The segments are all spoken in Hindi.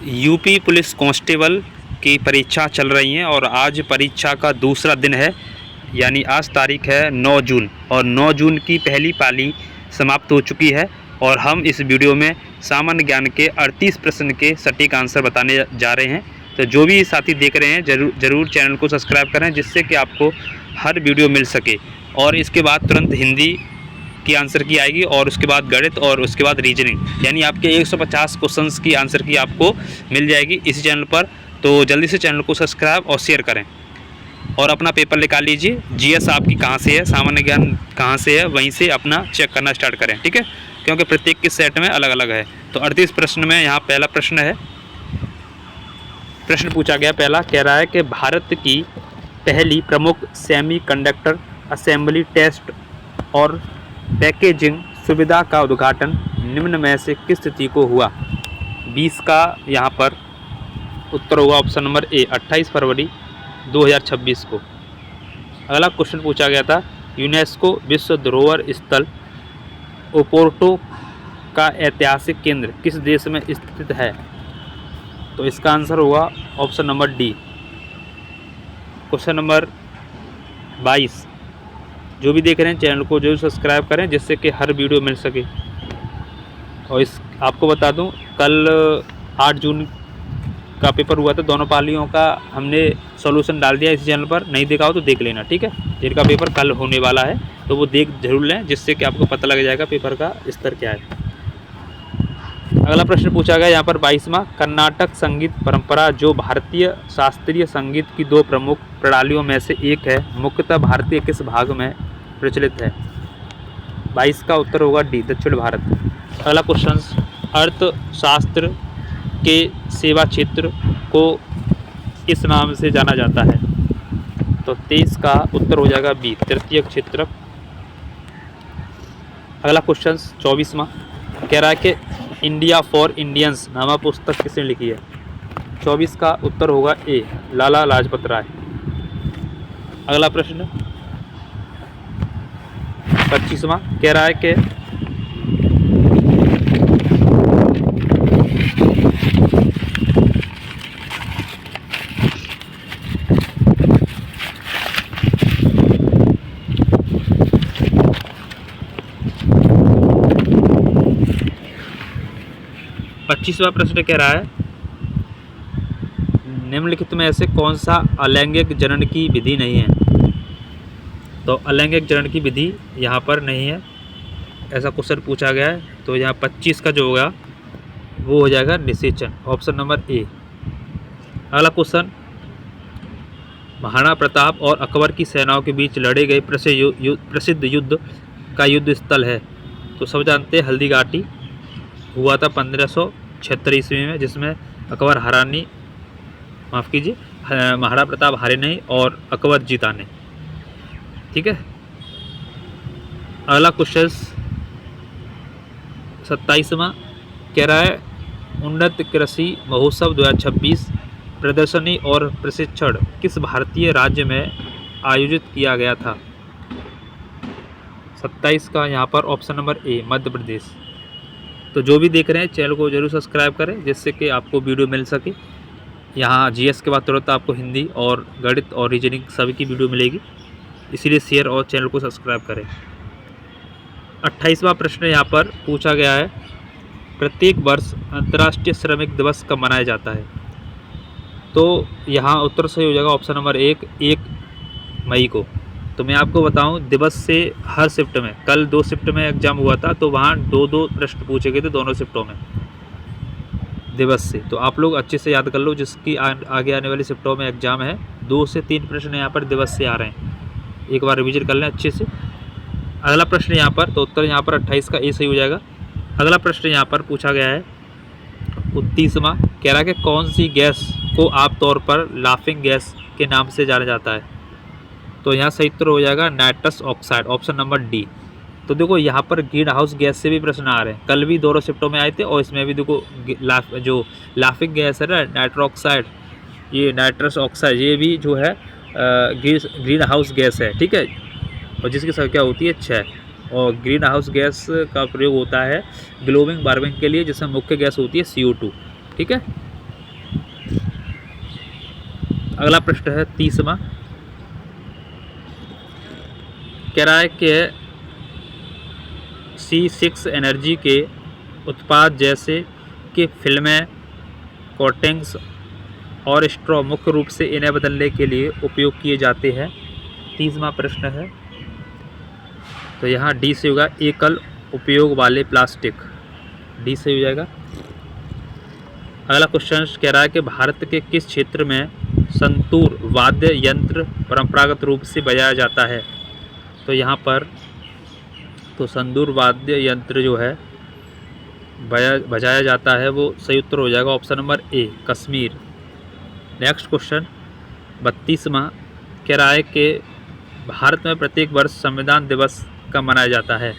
यूपी पुलिस कांस्टेबल की परीक्षा चल रही है और आज परीक्षा का दूसरा दिन है, यानी आज तारीख है 9 जून और 9 जून की पहली पाली समाप्त हो चुकी है। और हम इस वीडियो में सामान्य ज्ञान के 38 प्रश्न के सटीक आंसर बताने जा रहे हैं। तो जो भी साथी देख रहे हैं ज़रूर चैनल को सब्सक्राइब करें, जिससे कि आपको हर वीडियो मिल सके। और इसके बाद तुरंत हिंदी की आंसर की आएगी और उसके बाद गणित और उसके बाद रीजनिंग, यानी आपके 150 क्वेश्चंस की आंसर की आपको मिल जाएगी इसी चैनल पर। तो जल्दी से चैनल को सब्सक्राइब और शेयर करें और अपना पेपर निकाल लीजिए। जीएस आपकी कहाँ से है, सामान्य ज्ञान कहाँ से है, वहीं से अपना चेक करना स्टार्ट करें, ठीक है, क्योंकि प्रत्येक के सेट में अलग अलग है। तो 38 प्रश्न में यहाँ पहला प्रश्न है। प्रश्न पूछा गया पहला, कह रहा है कि भारत की पहली प्रमुख सेमीकंडक्टर असेंबली टेस्ट और पैकेजिंग सुविधा का उद्घाटन निम्न में से किस तिथि को हुआ। 20 का यहाँ पर उत्तर होगा ऑप्शन नंबर ए 28 फरवरी 2026 को। अगला क्वेश्चन पूछा गया था, यूनेस्को विश्व धरोहर स्थल ओपोर्टो का ऐतिहासिक केंद्र किस देश में स्थित है। तो इसका आंसर होगा option number D. Question number 22, जो भी देख रहे हैं चैनल को जरूर सब्सक्राइब करें, जिससे कि हर वीडियो मिल सके। और इस आपको बता दूं, कल 8 जून का पेपर हुआ था, दोनों पालियों का हमने सॉल्यूशन डाल दिया इस चैनल पर। नहीं देखा हो तो देख लेना, ठीक है। जिनका पेपर कल होने वाला है तो वो देख जरूर लें, जिससे कि आपको पता लग जाएगा पेपर का स्तर क्या है। अगला प्रश्न पूछा गया यहाँ पर 22वां, कर्नाटक संगीत परंपरा जो भारतीय शास्त्रीय संगीत की दो प्रमुख प्रणालियों में से एक है, मुख्यतः भारतीय किस भाग में प्रचलित है। 22 का उत्तर होगा डी, दक्षिण भारत। अगला क्वेश्चन, अर्थशास्त्र के सेवा क्षेत्र को किस नाम से जाना जाता है। तो 23 का उत्तर हो जाएगा बी, तृतीयक क्षेत्र। अगला क्वेश्चन 24वां, कह रहा है कि इंडिया फॉर इंडियंस नामक पुस्तक किसने लिखी है। 24 का उत्तर होगा ए, लाला लाजपत राय। अगला प्रश्न 25वां, कह रहा है कि पच्चीसवां प्रश्न कह रहा है, निम्नलिखित में से कौन सा अलैंगिक जनन की विधि नहीं है। तो अलैंगिक जनन की विधि यहाँ पर नहीं है, ऐसा क्वेश्चन पूछा गया है। तो यहाँ 25 का जो होगा वो हो जाएगा निषेचन, ऑप्शन नंबर ए। अगला क्वेश्चन, महाराणा प्रताप और अकबर की सेनाओं के बीच लड़े गए प्रसिद्ध युद्ध का युद्ध स्थल है। तो सब जानते हैं हल्दी घाटी हुआ था 1576 ईस्वी में, जिसमें अकबर हारानी, माफ़ कीजिए, महाराणा प्रताप हारे नहीं और अकबर जीता नहीं, ठीक है। अगला क्वेश्चन 27वां, कह रहा है उन्नत कृषि महोत्सव 2026 प्रदर्शनी और प्रशिक्षण किस भारतीय राज्य में आयोजित किया गया था। 27 का यहाँ पर ऑप्शन नंबर ए, मध्य प्रदेश। तो जो भी देख रहे हैं चैनल को जरूर सब्सक्राइब करें, जिससे कि आपको वीडियो मिल सके। यहाँ जीएस के बाद तुरंत आपको हिंदी और गणित और रीजनिंग सभी की वीडियो मिलेगी, इसीलिए शेयर और चैनल को सब्सक्राइब करें। 28वां प्रश्न यहाँ पर पूछा गया है, प्रत्येक वर्ष अंतर्राष्ट्रीय श्रमिक दिवस कब मनाया जाता है। तो यहाँ उत्तर सही हो जाएगा ऑप्शन नंबर 1 मई को। तो मैं आपको बताऊं, दिवस से हर शिफ्ट में, कल 2 शिफ्ट में एग्जाम हुआ था, तो वहाँ 2-2 प्रश्न पूछे गए थे दोनों शिफ्टों में दिवस से। तो आप लोग अच्छे से याद कर लो, जिसकी आगे आने वाली शिफ्टों में एग्जाम है 2 से 3 प्रश्न यहाँ पर दिवस से आ रहे हैं, एक बार रिविजन कर लें अच्छे से। अगला प्रश्न यहाँ पर, तो उत्तर यहाँ पर 28 का ए सही हो जाएगा। अगला प्रश्न यहाँ पर पूछा गया है 29वां, कह रहा है कि कौन सी गैस को आमतौर पर लाफिंग गैस के नाम से जाना जाता है। तो यहाँ सही उत्तर हो जाएगा nitrous oxide, option number D. तो देखो यहाँ पर ग्रीन हाउस गैस से भी प्रश्न आ रहे हैं, कल भी दोनों शिफ्टों में आए थे और इसमें भी देखो जो लाफिंग गैस है ना, नाइट्रस ऑक्साइड, ये नाइट्रस ऑक्साइड, ये भी जो है ग्रीन हाउस गैस है, ठीक है, और जिसकी संख्या होती है 6। और ग्रीन हाउस गैस का प्रयोग होता है ग्लोबल वार्मिंग के लिए, जिसमें मुख्य गैस होती है CO2, ठीक है। अगला प्रश्न है 30वां, कह रहा है कि C6 एनर्जी के उत्पाद जैसे कि फिल्में, कोटिंग्स और स्ट्रॉ मुख्य रूप से इन्हें बदलने के लिए उपयोग किए जाते हैं। 30वां प्रश्न है, तो यहाँ डी से होगा एकल उपयोग वाले प्लास्टिक, डी से हो जाएगा। अगला क्वेश्चन कह रहा है कि भारत के किस क्षेत्र में संतूर वाद्य यंत्र परंपरागत रूप से बजाया जाता है? तो यहाँ पर तो संतूर वाद्य यंत्र जो है बजाया जाता है वो सही उत्तर हो जाएगा option number A, Kashmir. Next question 32वां, कह रहा है कि भारत में प्रत्येक वर्ष संविधान दिवस कब मनाया जाता है?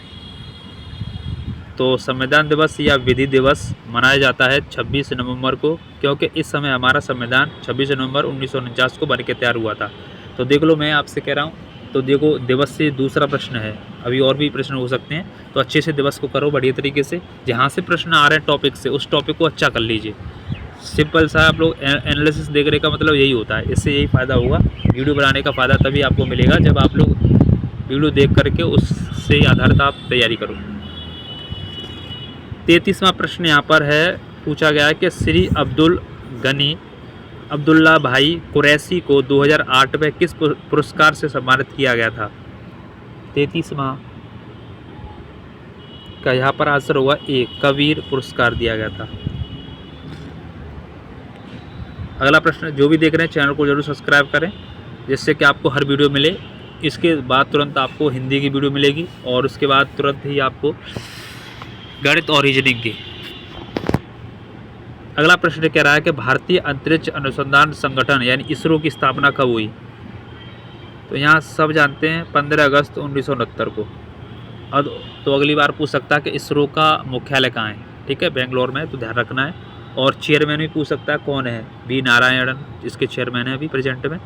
तो संविधान दिवस या विधि दिवस मनाया जाता है 26 नवंबर को, क्योंकि इस समय हमारा संविधान 26 नवंबर 1949 को बन के तैयार हुआ था। तो देख लो, मैं आपसे कह रहा हूँ, तो देखो दिवस से दूसरा प्रश्न है, अभी और भी प्रश्न हो सकते हैं, तो अच्छे से दिवस को करो बढ़िया तरीके से। जहाँ से प्रश्न आ रहे हैं टॉपिक से, उस टॉपिक को अच्छा कर लीजिए। सिंपल सा आप लोग एनालिसिस देख रहे का मतलब यही होता है, इससे यही फ़ायदा होगा। वीडियो बनाने का फ़ायदा तभी आपको मिलेगा जब आप लोग वीडियो देख करके उससे आधारित आप तैयारी करो। 33वां प्रश्न यहाँ पर है, पूछा गया है कि श्री अब्दुल गनी अब्दुल्ला भाई कुरैशी को 2008 में किस पुरस्कार से सम्मानित किया गया था? 33वां का यहाँ पर आंसर होगा ए, कबीर पुरस्कार दिया गया था। अगला प्रश्न, जो भी देख रहे हैं चैनल को जरूर सब्सक्राइब करें जिससे कि आपको हर वीडियो मिले। इसके बाद तुरंत आपको हिंदी की वीडियो मिलेगी और उसके बाद तुरंत ही आपको गणित और रीजनिंग की। अगला प्रश्न कह रहा है कि भारतीय अंतरिक्ष अनुसंधान संगठन यानी इसरो की स्थापना कब हुई? तो यहाँ सब जानते हैं 15 अगस्त 1969 को। अब तो अगली बार पूछ सकता है कि इसरो का मुख्यालय कहाँ है, ठीक है, बेंगलोर में, तो ध्यान रखना है। और चेयरमैन भी पूछ सकता है कौन है, वी नारायणन इसके चेयरमैन है अभी प्रेजेंट में।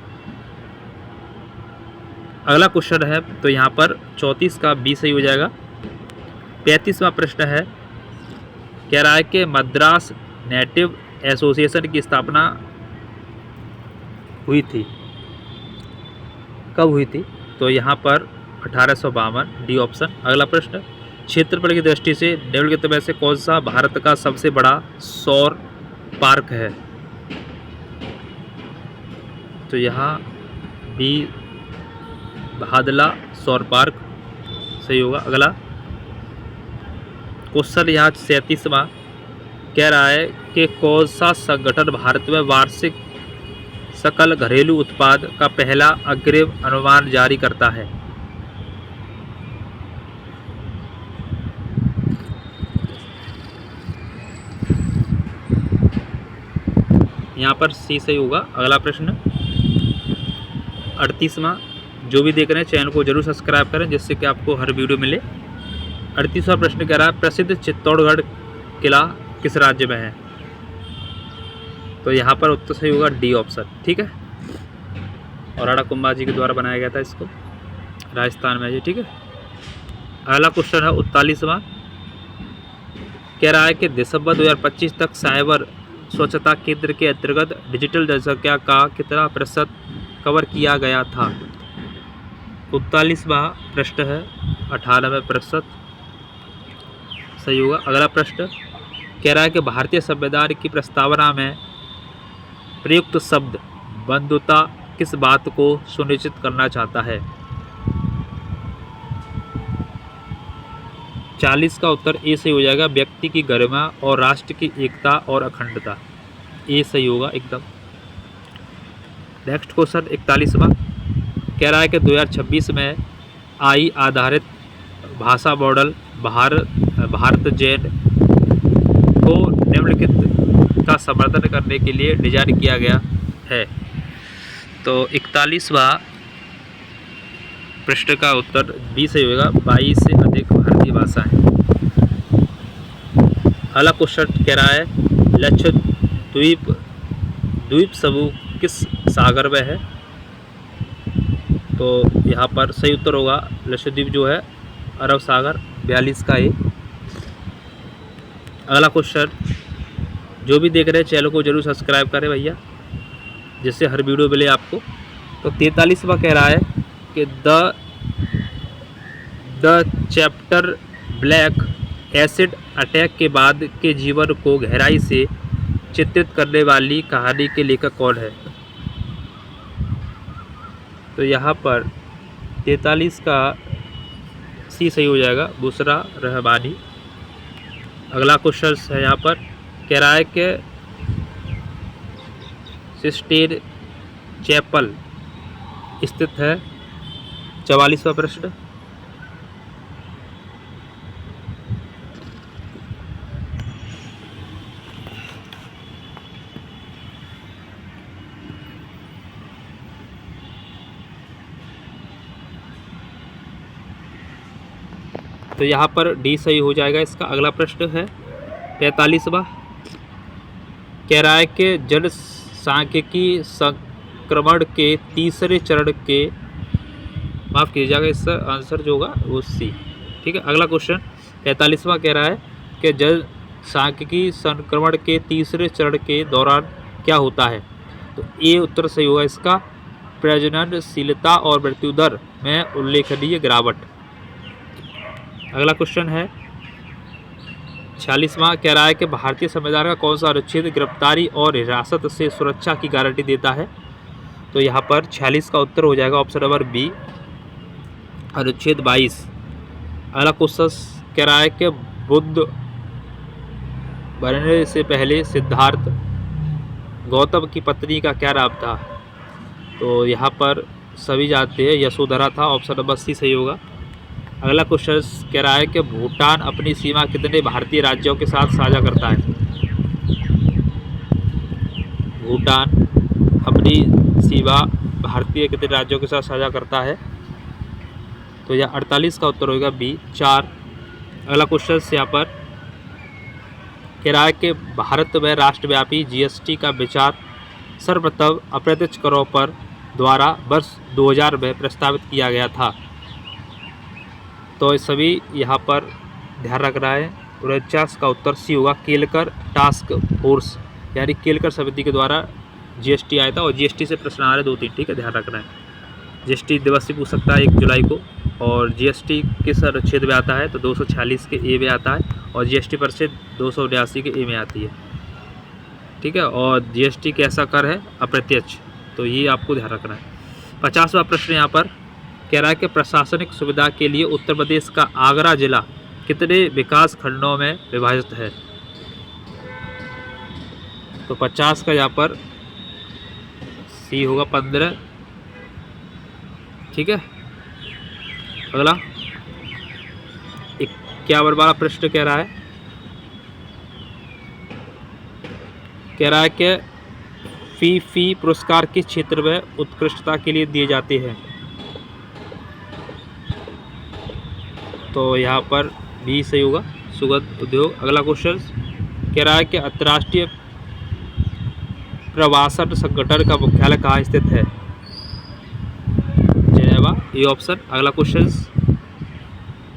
अगला क्वेश्चन है, तो यहाँ पर 34 का बी सही हो जाएगा। 35वां प्रश्न है, कह रहा है कि मद्रास नेटिव एसोसिएशन की स्थापना हुई थी, कब हुई थी? तो यहाँ पर 1852, डी ऑप्शन। अगला प्रश्न, क्षेत्रफल की दृष्टि से निम्नलिखित में से कौन सा भारत का सबसे बड़ा सौर पार्क है? तो यहाँ बी भादला सौर पार्क सही होगा। अगला क्वेश्चन यहाँ 37वां, कह रहा है कि कौन सा संगठन भारत में वार्षिक सकल घरेलू उत्पाद का पहला अग्रिम अनुमान जारी करता है? यहाँ पर सी सही होगा। अगला प्रश्न 38वां, जो भी देख रहे हैं चैनल को जरूर सब्सक्राइब करें जिससे कि आपको हर वीडियो मिले। 38वां प्रश्न कह रहा है, प्रसिद्ध चित्तौड़गढ़ किला किस राज्य में है? तो यहाँ पर उत्तर सही होगा डी ऑप्शन, ठीक है। और राणा कुंभा जी के द्वारा बनाया गया था इसको, राजस्थान में जी, ठीक है। अगला क्वेश्चन है 39वां, कह रहा है कि दिसंबर 2025 तक साइबर स्वच्छता केंद्र के अंतर्गत डिजिटल जनसंख्या का कितना प्रतिशत कवर किया गया था? 39वां प्रश्न है 98% सही होगा। अगला प्रश्न कह रहा है कि भारतीय संविधान की प्रस्तावना में प्रयुक्त शब्द बंधुता किस बात को सुनिश्चित करना चाहता है? 40 का उत्तर ए सही हो जाएगा, व्यक्ति की गरिमा और राष्ट्र की एकता और अखंडता, ए सही होगा एकदम। नेक्स्ट क्वेश्चन 41वां, कह रहा है कि 2026 में आई आधारित भाषा मॉडल भारत जेन को निम्नलिखित का समर्थन करने के लिए डिजाइन किया गया है। तो 41वां प्रश्न का उत्तर बी सही होगा, 22 से अधिक भारतीय भाषाएं। अगला क्वेश्चन कह रहा है, लक्षद्वीप द्वीप समूह किस सागर में है? तो यहाँ पर सही उत्तर होगा लक्षद्वीप जो है अरब सागर, 42 का ए। अगला क्वेश्चन, जो भी देख रहे हैं चैनल को जरूर सब्सक्राइब करें भैया जिससे हर वीडियो मिले आपको। तो 43वां कह रहा है कि the chapter black acid attack के बाद के जीवन को गहराई से चित्रित करने वाली कहानी के लेखक कौन है। तो यहाँ पर 43 का सी सही हो जाएगा, बुशरा रहमानी। अगला क्वेश्चन है यहाँ पर, कह रहा है कि सिस्टीन चैपल स्थित है। 44वां प्रश्न, तो यहाँ पर डी सही हो जाएगा इसका। अगला प्रश्न है 45वां, कह रहा है कि जनसांख्यिकी संक्रमण के तीसरे चरण के, माफ़ कीजिएगा इसका आंसर जो होगा वो सी। ठीक है। अगला क्वेश्चन 45वां कह रहा है कि जनसांख्यिकी संक्रमण के तीसरे चरण के दौरान क्या होता है। तो ए उत्तर सही होगा इसका, प्रजननशीलता और मृत्यु दर में उल्लेखनीय गिरावट। अगला क्वेश्चन है 46वां, कह रहा है कि भारतीय संविधान का कौन सा अनुच्छेद गिरफ्तारी और हिरासत से सुरक्षा की गारंटी देता है। तो यहाँ पर 46 का उत्तर हो जाएगा ऑप्शन नंबर बी, अनुच्छेद 22। अगला क्वेश्चन कह रहा है कि बुद्ध बनने से पहले सिद्धार्थ गौतम की पत्नी का क्या नाम था। तो यहाँ पर सभी जानते हैं यशोधरा था, ऑप्शन नंबर सी सही होगा। अगला क्वेश्चन कह रहा है कि भूटान अपनी सीमा कितने भारतीय राज्यों के साथ साझा करता है। भूटान अपनी सीमा भारतीय कितने राज्यों के साथ साझा करता है। तो यह 48 का उत्तर होगा बी, 4। अगला क्वेश्चन यहाँ पर कह रहा है कि भारत में राष्ट्रव्यापी जीएसटी का विचार सर्वप्रथम अप्रत्यक्ष करों पर द्वारा वर्ष 2000 में प्रस्तावित किया गया था। तो ये सभी यहाँ पर ध्यान रख रहा है। 49 का उत्तर सी होगा, केलकर टास्क फोर्स यानी केलकर समिति के द्वारा जीएसटी आया था। और जीएसटी से प्रश्न आ रहे 2-3, ठीक है, ध्यान रखना है। जीएसटी दिवस भी पूछ सकता है 1 जुलाई को। और जीएसटी किस अनुच्छेद में आता है, तो 246 के ए में आता है। और जीएसटी परिषद 289 के ए में आती है, ठीक है। और जीएसटी कैसा कर है, अप्रत्यक्ष, तो ये आपको ध्यान रखना है। 50वां प्रश्न यहाँ पर कह रहा है कि प्रशासनिक सुविधा के लिए उत्तर प्रदेश का आगरा जिला कितने विकास खंडों में विभाजित है। तो 50 का यहाँ पर सी होगा, 15, ठीक है। अगला 51 वाला प्रश्न कह रहा है कि फी पुरस्कार किस क्षेत्र में उत्कृष्टता के लिए दिए जाते हैं। तो यहाँ पर बी सही होगा, सुगंध उद्योग। अगला क्वेश्चन कह रहा है कि अंतर्राष्ट्रीय प्रवासन संगठन का मुख्यालय कहाँ स्थित है। जेनेवा, ये ऑप्शन। अगला क्वेश्चन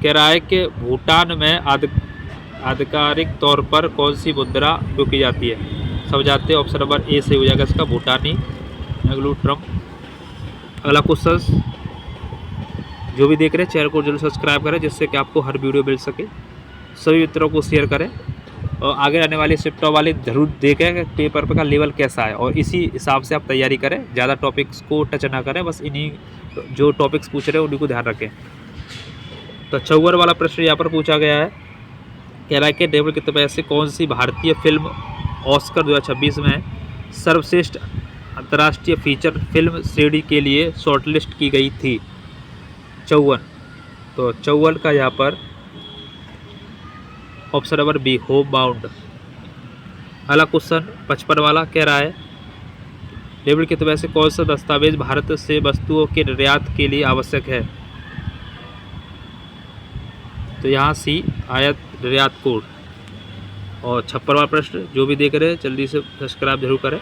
कह रहा है कि भूटान में आधिकारिक तौर पर कौन सी मुद्रा उपयोग की जाती है। सब जानते हैं, ऑप्शन नंबर ए सही हो जाएगा इसका, भूटानी एंग्लोट्रम। अगला क्वेश्चन, जो भी देख रहे हैं चैनल को जरूर सब्सक्राइब करें जिससे कि आपको हर वीडियो मिल सके। सभी मित्रों को शेयर करें और आगे आने वाले शिफ्टों वाले जरूर देखें कि पेपर का लेवल कैसा है और इसी हिसाब से आप तैयारी करें। ज़्यादा टॉपिक्स को टच ना करें, बस इन्हीं जो टॉपिक्स पूछ रहे हैं उन्हीं को ध्यान रखें। तो 54 वाला प्रश्न यहाँ पर पूछा गया है, कह रहा है कि निम्न कितने में से कौन सी भारतीय फिल्म ऑस्कर 2026 में सर्वश्रेष्ठ अंतर्राष्ट्रीय फीचर फिल्म श्रेणी के लिए शॉर्टलिस्ट की गई थी। 54, तो 54 का यहाँ पर option number B, home bound. अगला क्वेश्चन 55 वाला कह रहा है, निम्न के में से कौन सा दस्तावेज भारत से वस्तुओं के निर्यात के लिए आवश्यक है। तो यहाँ सी, आयात निर्यात कोड। और 56वां प्रश्न, जो भी देख रहे हैं जल्दी से सब्सक्राइब जरूर करें।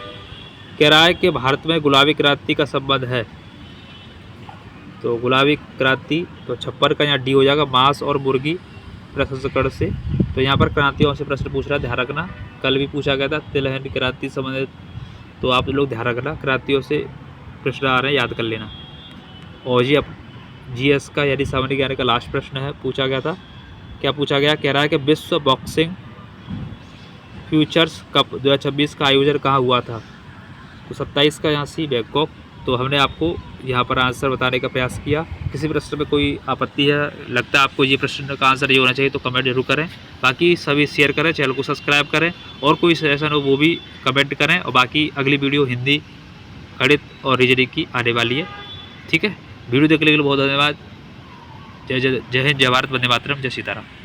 कह रहा है कि भारत में गुलाबी क्रांति का संबंध है। तो गुलाबी क्रांति, तो 56 का यहाँ डी हो जाएगा, मांस और मुर्गी प्रसंस्करण से। तो यहाँ पर क्रांतियों से प्रश्न पूछ रहा है, ध्यान रखना। कल भी पूछा गया था तिलहन क्रांति संबंधित तो आप लोग ध्यान रखना, क्रांतियों से प्रश्न आ रहे हैं, याद कर लेना। और जी अब जीएस का यानी सामान्य ज्ञान का लास्ट प्रश्न है, पूछा गया था, क्या पूछा गया, कह रहा है कि विश्व बॉक्सिंग फ्यूचर्स कप 2026 का आयोजन कहाँ हुआ था? तो 27 का यहाँ सी बैंकॉक। तो हमने आपको यहाँ पर आंसर बताने का प्रयास किया। किसी प्रश्न में कोई आपत्ति है, लगता है आपको ये प्रश्न का आंसर ये होना चाहिए, तो कमेंट जरूर करें। बाकी सभी शेयर करें, चैनल को सब्सक्राइब करें, और कोई सजेशन हो वो भी कमेंट करें। और बाकी अगली वीडियो हिंदी, गणित और रीजनिंग की आने वाली है। ठीक है, वीडियो देखने के लिए बहुत धन्यवाद। जय हिंद, जय भारत, वंदे मातरम, जय सीताराम।